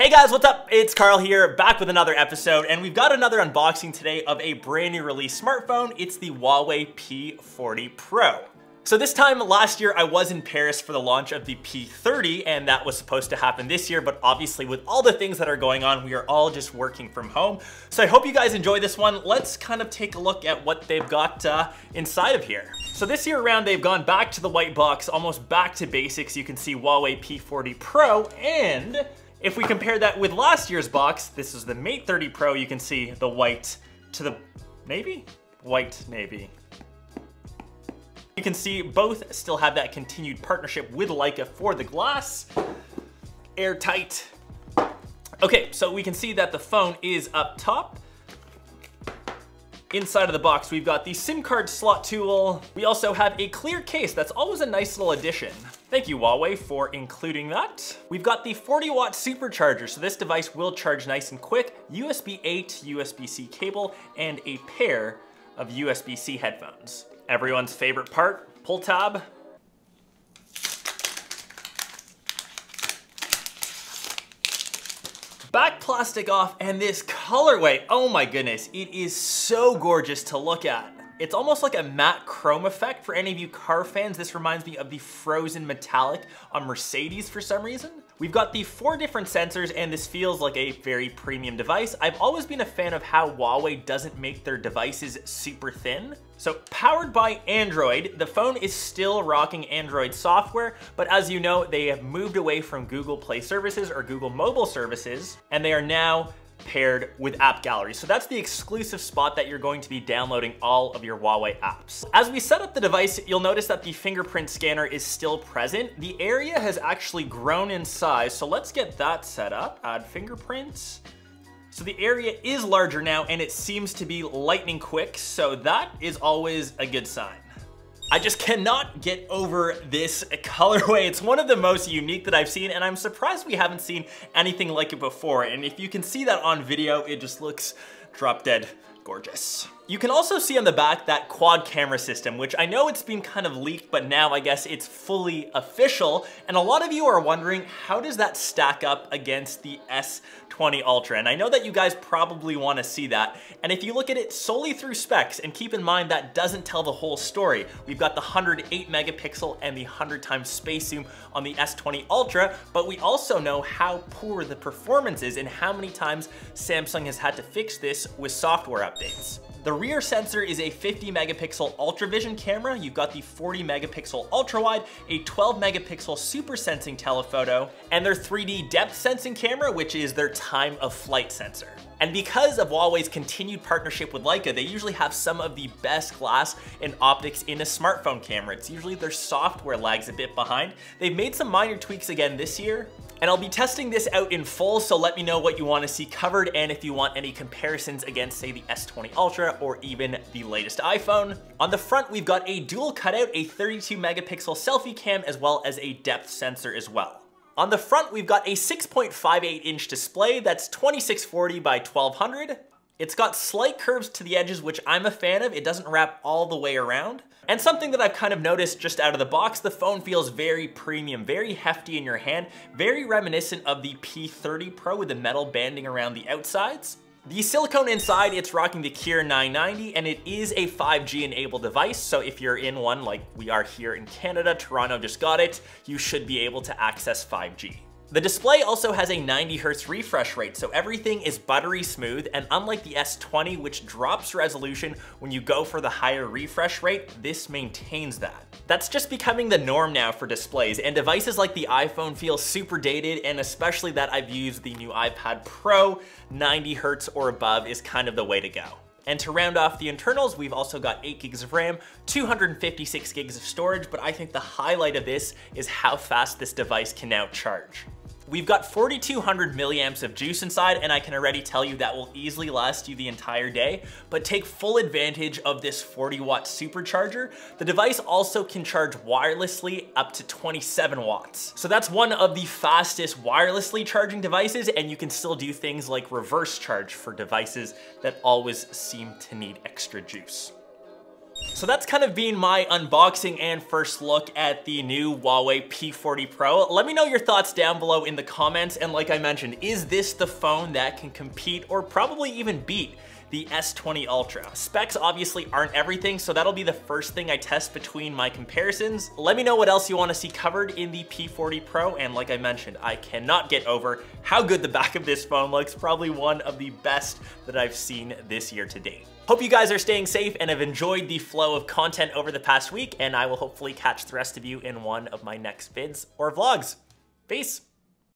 Hey guys, what's up? It's Carl here, back with another episode, and we've got another unboxing today of a brand new release smartphone. It's the Huawei P40 Pro. So this time last year, I was in Paris for the launch of the P30, and that was supposed to happen this year, but obviously with all the things that are going on, we are all just working from home. So I hope you guys enjoy this one. Let's kind of take a look at what they've got inside of here. So this year around, they've gone back to the white box, almost back to basics. You can see Huawei P40 Pro, and if we compare that with last year's box, this is the Mate 30 Pro, you can see the white to the navy? White navy. You can see both still have that continued partnership with Leica for the glass. Airtight. Okay, so we can see that the phone is up top. Inside of the box, we've got the SIM card slot tool. We also have a clear case. That's always a nice little addition. Thank you, Huawei, for including that. We've got the 40-watt supercharger, so this device will charge nice and quick. USB-A to USB-C cable, and a pair of USB-C headphones. Everyone's favorite part, pull tab. Back plastic off, and this colorway, oh my goodness, it is so gorgeous to look at. It's almost like a matte chrome effect. For any of you car fans, this reminds me of the frozen metallic on Mercedes for some reason. We've got the 4 different sensors, and this feels like a very premium device. I've always been a fan of how Huawei doesn't make their devices super thin. So powered by Android, the phone is still rocking Android software, but as you know, they have moved away from Google Play services or Google mobile services, and they are now paired with App Gallery. So that's the exclusive spot that you're going to be downloading all of your Huawei apps. As we set up the device, you'll notice that the fingerprint scanner is still present. The area has actually grown in size, so let's get that set up. Add fingerprints. So the area is larger now, and it seems to be lightning quick, so that is always a good sign. I just cannot get over this colorway. It's one of the most unique that I've seen, and I'm surprised we haven't seen anything like it before. And if you can see that on video, it just looks drop dead gorgeous. You can also see on the back that quad camera system, which I know it's been kind of leaked, but now I guess it's fully official. And a lot of you are wondering, how does that stack up against the S20 Ultra? And I know that you guys probably want to see that. And if you look at it solely through specs, and keep in mind that doesn't tell the whole story. We've got the 108 megapixel and the 100 times space zoom on the S20 Ultra, but we also know how poor the performance is and how many times Samsung has had to fix this with software updates. The rear sensor is a 50 megapixel ultra vision camera. You've got the 40 megapixel ultra wide, a 12 megapixel super sensing telephoto, and their 3D depth sensing camera, which is their time of flight sensor. And because of Huawei's continued partnership with Leica, they usually have some of the best glass and optics in a smartphone camera. It's usually their software lags a bit behind. They've made some minor tweaks again this year, and I'll be testing this out in full, so let me know what you want to see covered and if you want any comparisons against, say, the S20 Ultra or even the latest iPhone. On the front, we've got a dual cutout, a 32 megapixel selfie cam, as well as a depth sensor as well. On the front, we've got a 6.58 inch display that's 2640 by 1200. It's got slight curves to the edges, which I'm a fan of. It doesn't wrap all the way around. And something that I've kind of noticed just out of the box, the phone feels very premium, very hefty in your hand, very reminiscent of the P30 Pro with the metal banding around the outsides. The silicone inside, it's rocking the Kier 990, and it is a 5G enabled device, so if you're in one like we are here in Canada, Toronto just got it, you should be able to access 5G. The display also has a 90 Hz refresh rate, so everything is buttery smooth, and unlike the S20, which drops resolution when you go for the higher refresh rate, this maintains that. That's just becoming the norm now for displays, and devices like the iPhone feel super dated, and especially that I've used the new iPad Pro, 90 Hz or above is kind of the way to go. And to round off the internals, we've also got 8 gigs of RAM, 256 gigs of storage, but I think the highlight of this is how fast this device can now charge. We've got 4,200 milliamps of juice inside, and I can already tell you that will easily last you the entire day, but take full advantage of this 40-watt supercharger. The device also can charge wirelessly up to 27 watts. So that's one of the fastest wirelessly charging devices, and you can still do things like reverse charge for devices that always seem to need extra juice. So that's kind of been my unboxing and first look at the new Huawei P40 Pro. Let me know your thoughts down below in the comments. And like I mentioned, is this the phone that can compete or probably even beat the S20 Ultra? Specs obviously aren't everything, so that'll be the first thing I test between my comparisons. Let me know what else you want to see covered in the P40 Pro, and like I mentioned, I cannot get over how good the back of this phone looks. Probably one of the best that I've seen this year to date. Hope you guys are staying safe and have enjoyed the flow of content over the past week, and I will hopefully catch the rest of you in one of my next vids or vlogs. Peace.